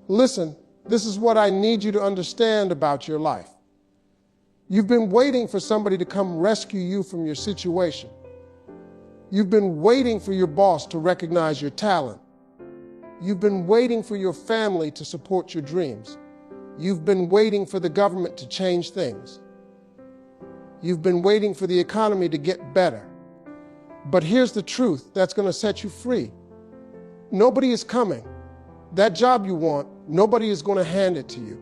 Listen, this is what I need you to understand about your life. You've been waiting for somebody to come rescue you from your situation. You've been waiting for your boss to recognize your talent. You've been waiting for your family to support your dreams. You've been waiting for the government to change things. You've been waiting for the economy to get better. But here's the truth that's going to set you free. Nobody is coming. That job you want, nobody is going to hand it to you.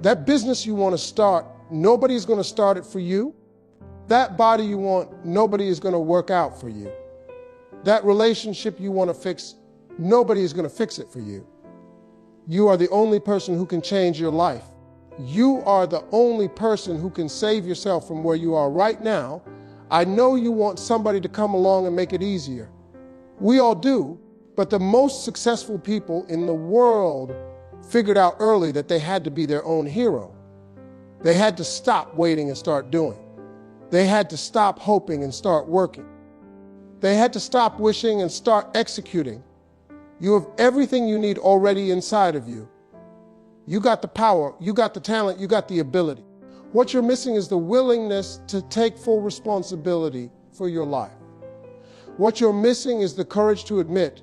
That business you want to start, nobody is going to start it for you. That body you want, nobody is going to work out for you. That relationship you want to fix, nobody is going to fix it for you. You are the only person who can change your life. You are the only person who can save yourself from where you are right now. I know you want somebody to come along and make it easier. We all do, but the most successful people in the world figured out early that they had to be their own hero. They had to stop waiting and start doing. They had to stop hoping and start working. They had to stop wishing and start executing. You have everything you need already inside of you. You got the power, you got the talent, you got the ability. What you're missing is the willingness to take full responsibility for your life. What you're missing is the courage to admit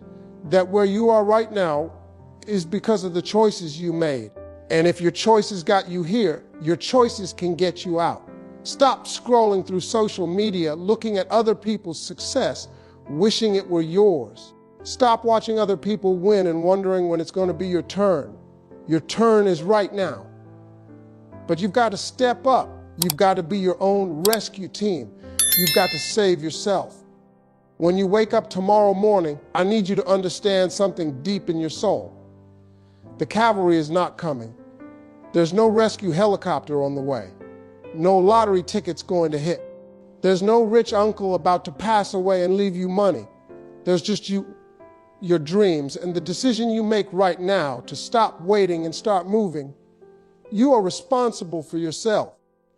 that where you are right now is because of the choices you made. And if your choices got you here, your choices can get you out. Stop scrolling through social media, looking at other people's success, wishing it were yours. Stop watching other people win and wondering when it's going to be your turn. Your turn is right now. But you've got to step up. You've got to be your own rescue team. You've got to save yourself. When you wake up tomorrow morning, I need you to understand something deep in your soul. The cavalry is not coming. There's no rescue helicopter on the way. No lottery tickets going to hit. There's no rich uncle about to pass away and leave you money. There's just you, your dreams, and the decision you make right now to stop waiting and start moving. You are responsible for yourself.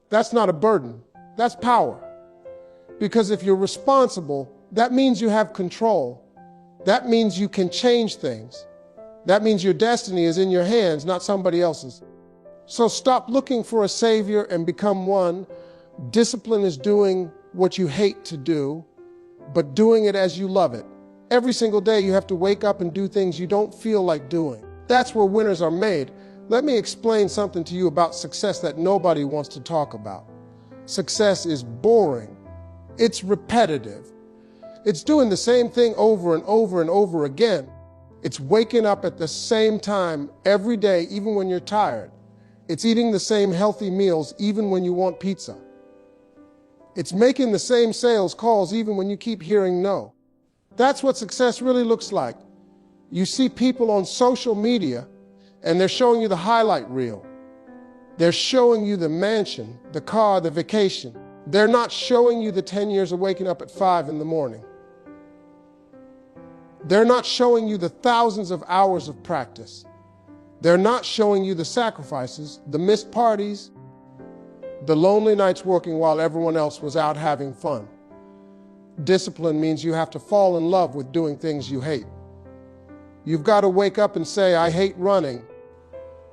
That's not a burden. That's power. Because if you're responsible, that means you have control. That means you can change things. That means your destiny is in your hands, not somebody else's. So stop looking for a savior and become one. Discipline is doing what you hate to do, but doing it as you love it. Every single day you have to wake up and do things you don't feel like doing. That's where winners are made. Let me explain something to you about success that nobody wants to talk about. Success is boring. It's repetitive. It's doing the same thing over and over and over again. It's waking up at the same time every day, even when you're tired. It's eating the same healthy meals, even when you want pizza. It's making the same sales calls, even when you keep hearing no. That's what success really looks like. You see people on social media, and they're showing you the highlight reel. They're showing you the mansion, the car, the vacation. They're not showing you the 10 years of waking up at 5 in the morning. They're not showing you the thousands of hours of practice. They're not showing you the sacrifices, the missed parties, the lonely nights working while everyone else was out having fun. Discipline means you have to fall in love with doing things you hate. You've got to wake up and say, I hate running,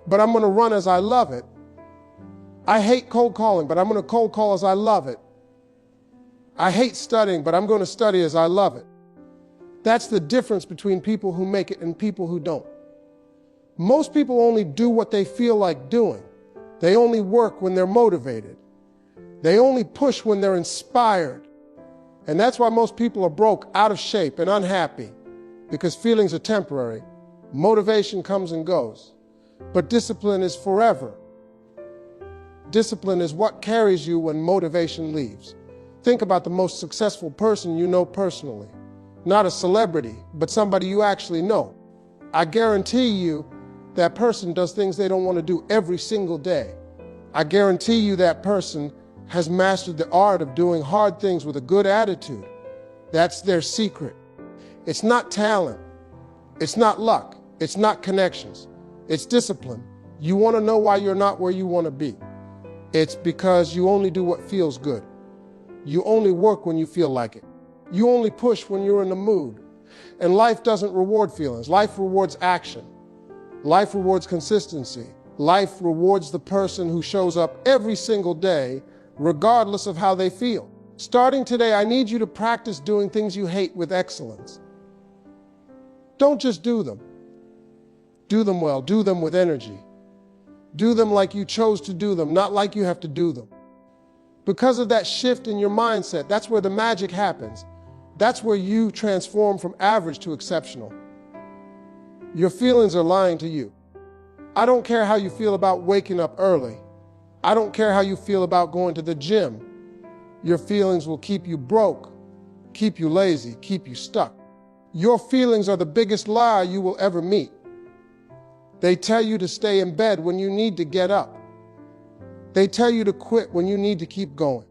but I'm going to run as I love it. I hate cold calling, but I'm going to cold call as I love it. I hate studying, but I'm going to study as I love it. That's the difference between people who make it and people who don't. Most people only do what they feel like doing. They only work when they're motivated. They only push when they're inspired. And that's why most people are broke, out of shape, and unhappy, because feelings are temporary. Motivation comes and goes. But discipline is forever. Discipline is what carries you when motivation leaves. Think about the most successful person you know personally. Not a celebrity, but somebody you actually know. I guarantee you that person does things they don't want to do every single day. I guarantee you that person has mastered the art of doing hard things with a good attitude. That's their secret. It's not talent. It's not luck. It's not connections. It's discipline. You want to know why you're not where you want to be. It's because you only do what feels good. You only work when you feel like it. You only push when you're in the mood. And life doesn't reward feelings. Life rewards action. Life rewards consistency. Life rewards the person who shows up every single day, regardless of how they feel. Starting today, I need you to practice doing things you hate with excellence. Don't just do them. Do them well. Do them with energy. Do them like you chose to do them, not like you have to do them. Because of that shift in your mindset, that's where the magic happens. That's where you transform from average to exceptional. Your feelings are lying to you. I don't care how you feel about waking up early. I don't care how you feel about going to the gym. Your feelings will keep you broke, keep you lazy, keep you stuck. Your feelings are the biggest lie you will ever meet. They tell you to stay in bed when you need to get up. They tell you to quit when you need to keep going.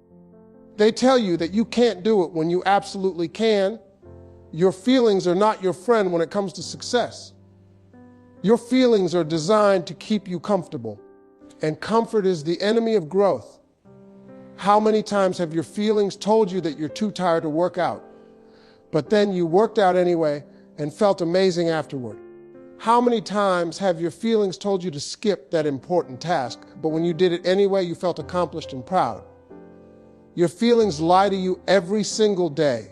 They tell you that you can't do it when you absolutely can. Your feelings are not your friend when it comes to success. Your feelings are designed to keep you comfortable, and comfort is the enemy of growth. How many times have your feelings told you that you're too tired to work out, but then you worked out anyway and felt amazing afterward? How many times have your feelings told you to skip that important task, but when you did it anyway, you felt accomplished and proud? Your feelings lie to you every single day.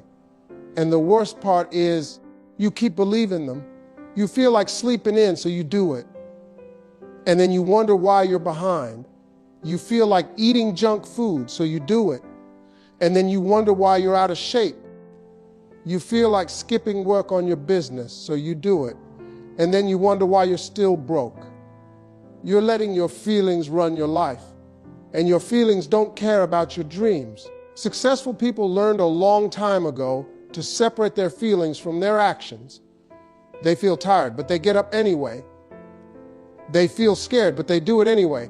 And the worst part is you keep believing them. You feel like sleeping in, so you do it. And then you wonder why you're behind. You feel like eating junk food, so you do it. And then you wonder why you're out of shape. You feel like skipping work on your business, so you do it. And then you wonder why you're still broke. You're letting your feelings run your life. And your feelings don't care about your dreams. Successful people learned a long time ago to separate their feelings from their actions. They feel tired, but they get up anyway. They feel scared, but they do it anyway.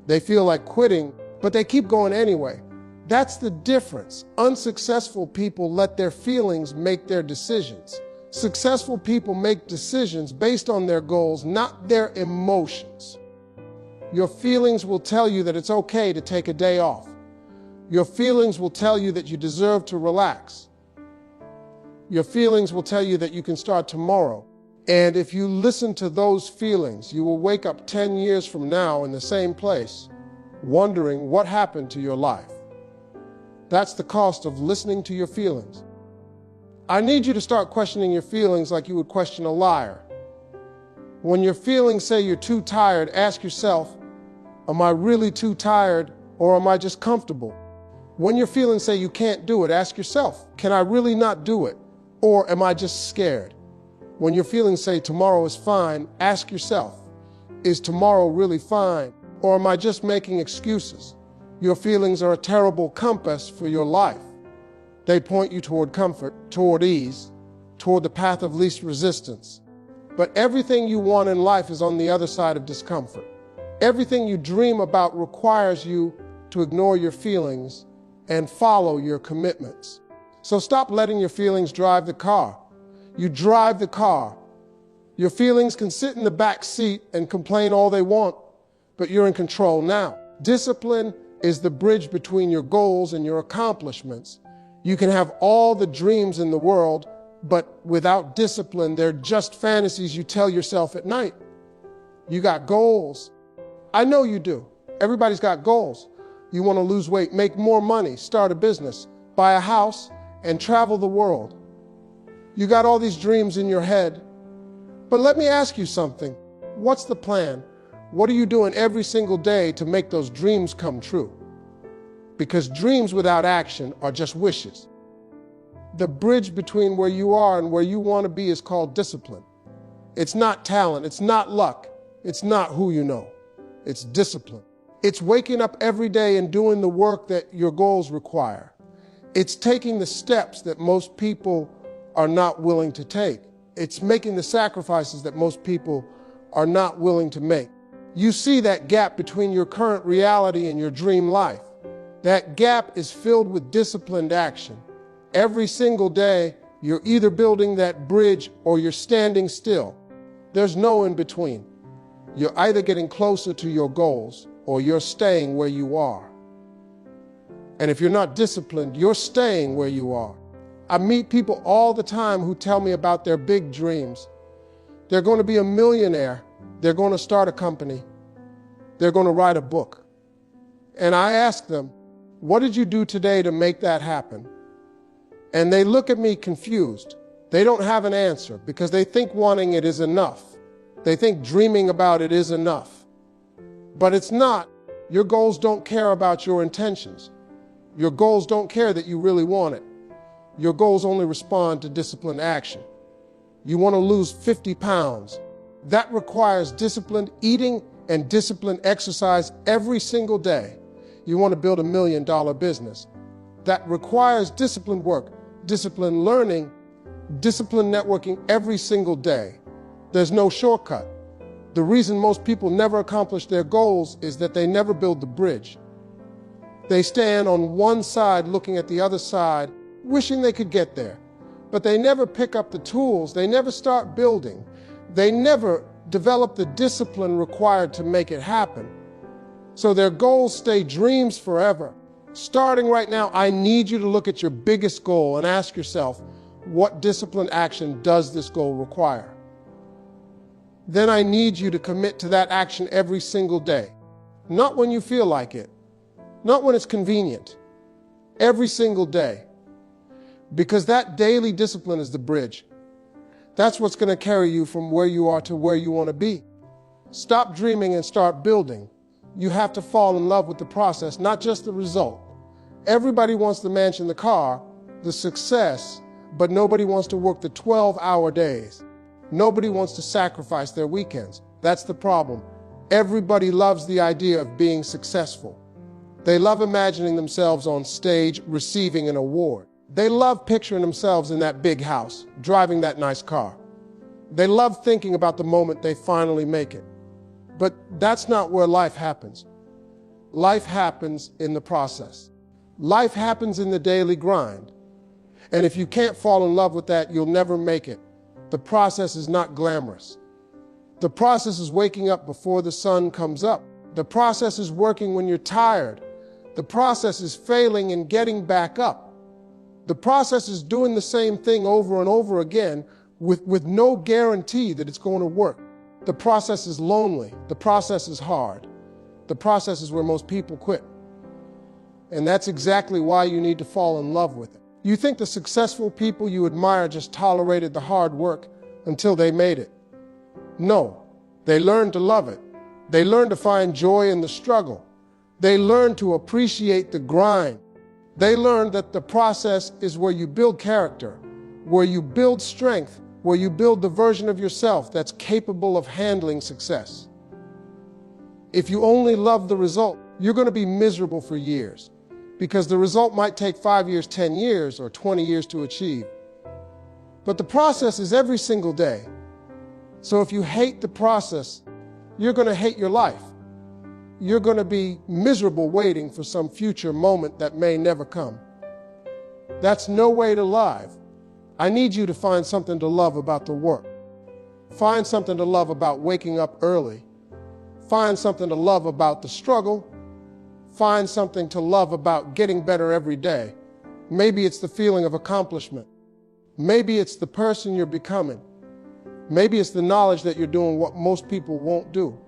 They feel like quitting, but they keep going anyway. That's the difference. Unsuccessful people let their feelings make their decisions. Successful people make decisions based on their goals, not their emotions. Your feelings will tell you that it's okay to take a day off. Your feelings will tell you that you deserve to relax. Your feelings will tell you that you can start tomorrow. And if you listen to those feelings, you will wake up 10 years from now in the same place, wondering what happened to your life. That's the cost of listening to your feelings. I need you to start questioning your feelings like you would question a liar. When your feelings say you're too tired, ask yourself, am I really too tired, or am I just comfortable? When your feelings say you can't do it, ask yourself, can I really not do it, or am I just scared? When your feelings say tomorrow is fine, ask yourself, is tomorrow really fine, or am I just making excuses? Your feelings are a terrible compass for your life. They point you toward comfort, toward ease, toward the path of least resistance. But everything you want in life is on the other side of discomfort. Everything you dream about requires you to ignore your feelings and follow your commitments. So stop letting your feelings drive the car. You drive the car. Your feelings can sit in the back seat and complain all they want, but you're in control now. Discipline is the bridge between your goals and your accomplishments. You can have all the dreams in the world, but without discipline, they're just fantasies you tell yourself at night. You got goals. I know you do. Everybody's got goals. You want to lose weight, make more money, start a business, buy a house, and travel the world. You got all these dreams in your head. But let me ask you something. What's the plan? What are you doing every single day to make those dreams come true? Because dreams without action are just wishes. The bridge between where you are and where you want to be is called discipline. It's not talent, it's not luck, it's not who you know. It's discipline. It's waking up every day and doing the work that your goals require. It's taking the steps that most people are not willing to take. It's making the sacrifices that most people are not willing to make. You see that gap between your current reality and your dream life. That gap is filled with disciplined action. Every single day, you're either building that bridge or you're standing still. There's no in between. You're either getting closer to your goals or you're staying where you are. And if you're not disciplined, you're staying where you are. I meet people all the time who tell me about their big dreams. They're going to be a millionaire. They're going to start a company. They're going to write a book. And I ask them, what did you do today to make that happen? And they look at me confused. They don't have an answer because they think wanting it is enough. They think dreaming about it is enough. But it's not. Your goals don't care about your intentions. Your goals don't care that you really want it. Your goals only respond to disciplined action. You want to lose 50 pounds. That requires disciplined eating and disciplined exercise every single day. You want to build $1 million business. That requires disciplined work, disciplined learning, disciplined networking every single day. There's no shortcut. The reason most people never accomplish their goals is that they never build the bridge. They stand on one side looking at the other side, wishing they could get there. But they never pick up the tools. They never start building. They never develop the discipline required to make it happen. So their goals stay dreams forever. Starting right now, I need you to look at your biggest goal and ask yourself, what disciplined action does this goal require? Then I need you to commit to that action every single day. Not when you feel like it. Not when it's convenient. Every single day. Because that daily discipline is the bridge. That's what's going to carry you from where you are to where you want to be. Stop dreaming and start building. You have to fall in love with the process, not just the result. Everybody wants the mansion, the car, the success, but nobody wants to work the 12-hour days. Nobody wants to sacrifice their weekends. That's the problem. Everybody loves the idea of being successful. They love imagining themselves on stage receiving an award. They love picturing themselves in that big house, driving that nice car. They love thinking about the moment they finally make it. But that's not where life happens. Life happens in the process. Life happens in the daily grind. And if you can't fall in love with that, you'll never make it. The process is not glamorous. The process is waking up before the sun comes up. The process is working when you're tired. The process is failing and getting back up. The process is doing the same thing over and over again with no guarantee that it's going to work. The process is lonely. The process is hard. The process is where most people quit. And that's exactly why you need to fall in love with it. You think the successful people you admire just tolerated the hard work until they made it. No, they learned to love it. They learned to find joy in the struggle. They learned to appreciate the grind. They learned that the process is where you build character, where you build strength, where you build the version of yourself that's capable of handling success. If you only love the result, you're going to be miserable for years, because the result might take 5 years, 10 years, or 20 years to achieve. But the process is every single day. So if you hate the process, you're going to hate your life. You're going to be miserable waiting for some future moment that may never come. That's no way to live. I need you to find something to love about the work. Find something to love about waking up early. Find something to love about the struggle. Find something to love about getting better every day. Maybe it's the feeling of accomplishment. Maybe it's the person you're becoming. Maybe it's the knowledge that you're doing what most people won't do.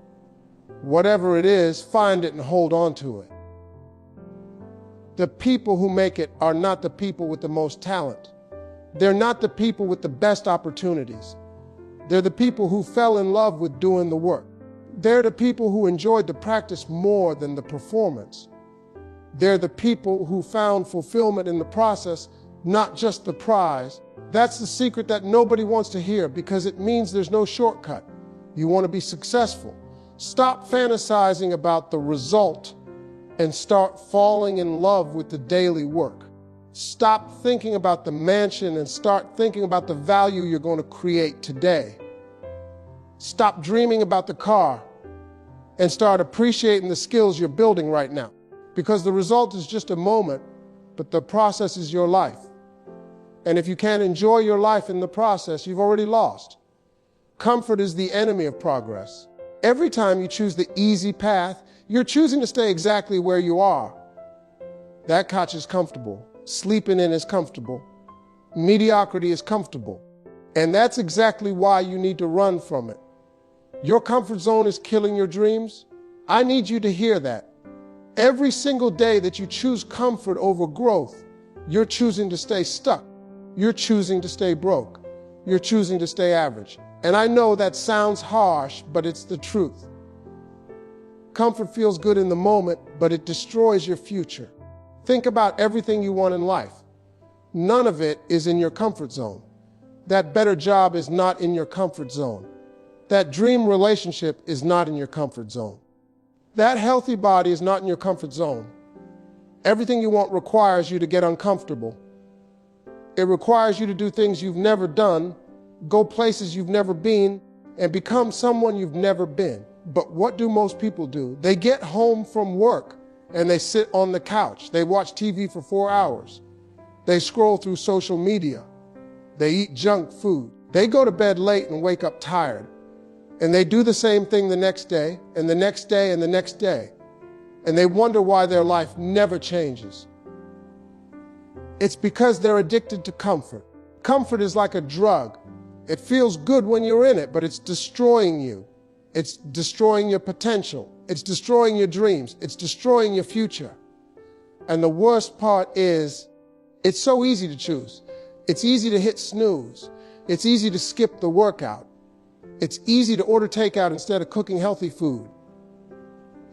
Whatever it is, find it and hold on to it. The people who make it are not the people with the most talent. They're not the people with the best opportunities. They're the people who fell in love with doing the work. They're the people who enjoyed the practice more than the performance. They're the people who found fulfillment in the process, not just the prize. That's the secret that nobody wants to hear because it means there's no shortcut. You want to be successful. Stop fantasizing about the result and start falling in love with the daily work. Stop thinking about the mansion and start thinking about the value you're going to create today. Stop dreaming about the car and start appreciating the skills you're building right now. Because the result is just a moment, but the process is your life. And if you can't enjoy your life in the process, you've already lost. Comfort is the enemy of progress. Every time you choose the easy path, you're choosing to stay exactly where you are. That couch is comfortable. Sleeping in is comfortable. Mediocrity is comfortable. And that's exactly why you need to run from it. Your comfort zone is killing your dreams. I need you to hear that. Every single day that you choose comfort over growth, you're choosing to stay stuck. You're choosing to stay broke. You're choosing to stay average. And I know that sounds harsh, but it's the truth. Comfort feels good in the moment, but it destroys your future. Think about everything you want in life. None of it is in your comfort zone. That better job is not in your comfort zone. That dream relationship is not in your comfort zone. That healthy body is not in your comfort zone. Everything you want requires you to get uncomfortable. It requires you to do things you've never done, go places you've never been, and become someone you've never been. But what do most people do? They get home from work and they sit on the couch. They watch TV for 4 hours. They scroll through social media. They eat junk food. They go to bed late and wake up tired. And they do the same thing the next day, and the next day, and the next day. And they wonder why their life never changes. It's because they're addicted to comfort. Comfort is like a drug. It feels good when you're in it, but it's destroying you. It's destroying your potential. It's destroying your dreams. It's destroying your future. And the worst part is, it's so easy to choose. It's easy to hit snooze. It's easy to skip the workout. It's easy to order takeout instead of cooking healthy food.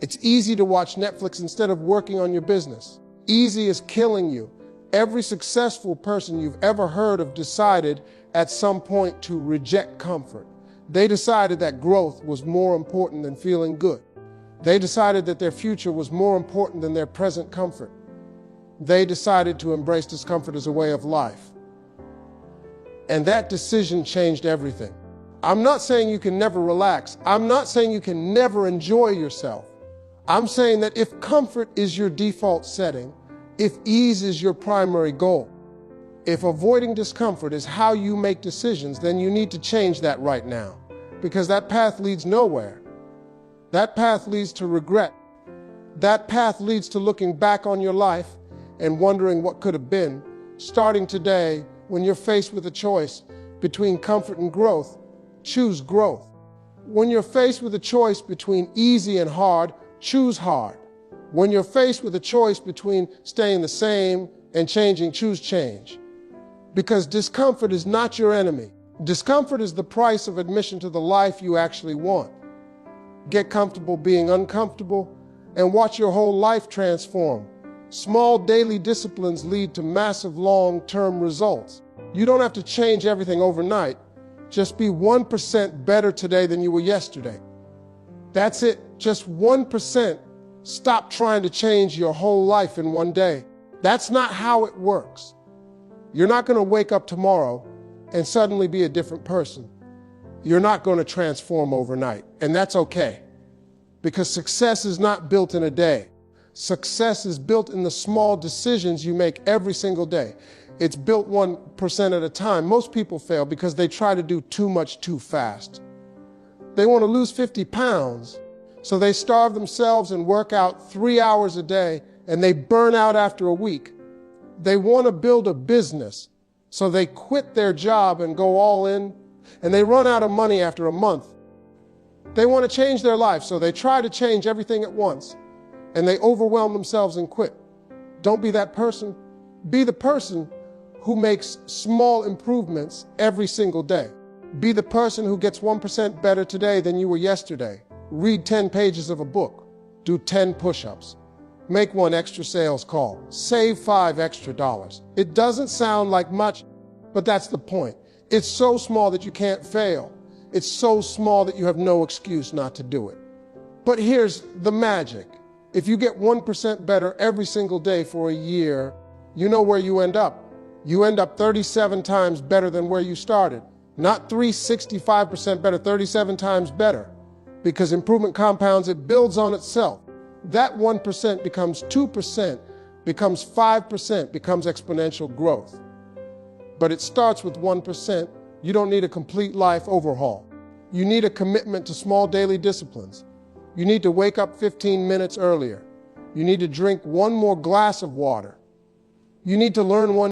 It's easy to watch Netflix instead of working on your business. Easy is killing you. Every successful person you've ever heard of decided at some point to reject comfort. They decided that growth was more important than feeling good. They decided that their future was more important than their present comfort. They decided to embrace discomfort as a way of life. And that decision changed everything. I'm not saying you can never relax. I'm not saying you can never enjoy yourself. I'm saying that if comfort is your default setting, if ease is your primary goal, if avoiding discomfort is how you make decisions, then you need to change that right now, because that path leads nowhere. That path leads to regret. That path leads to looking back on your life and wondering what could have been. Starting today, when you're faced with a choice between comfort and growth, choose growth. When you're faced with a choice between easy and hard, choose hard. When you're faced with a choice between staying the same and changing, choose change. Because discomfort is not your enemy. Discomfort is the price of admission to the life you actually want. Get comfortable being uncomfortable and watch your whole life transform. Small daily disciplines lead to massive long-term results. You don't have to change everything overnight. Just be 1% better today than you were yesterday. That's it, just 1%. Stop trying to change your whole life in one day. That's not how it works. You're not going to wake up tomorrow and suddenly be a different person. You're not going to transform overnight, and that's okay. Because success is not built in a day. Success is built in the small decisions you make every single day. It's built 1% at a time. Most people fail because they try to do too much too fast. They want to lose 50 pounds, so they starve themselves and work out 3 hours a day, and they burn out after a week. They want to build a business, so they quit their job and go all in, and they run out of money after a month. They want to change their life, so they try to change everything at once, and they overwhelm themselves and quit. Don't be that person. Be the person who makes small improvements every single day. Be the person who gets 1% better today than you were yesterday. Read 10 pages of a book. Do 10 push-ups. Make 1 extra sales call. Save $5 extra. It doesn't sound like much, but that's the point. It's so small that you can't fail. It's so small that you have no excuse not to do it. But here's the magic. If you get 1% better every single day for a year, you know where you end up. You end up 37 times better than where you started. Not 365% better, 37 times better. Because improvement compounds, it builds on itself. That 1% becomes 2%, becomes 5%, becomes exponential growth. But it starts with 1%. You don't need a complete life overhaul. You need a commitment to small daily disciplines. You need to wake up 15 minutes earlier. You need to drink 1 more glass of water. You need to learn 1